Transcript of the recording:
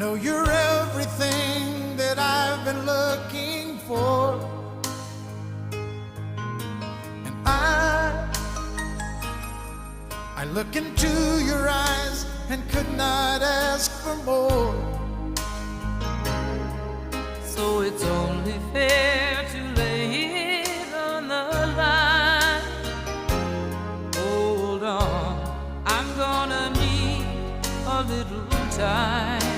know you're everything that I've been looking for. And I look into your eyes and could not ask for more. So it's only fair to lay it on the line. Hold on, I'm gonna need a little time.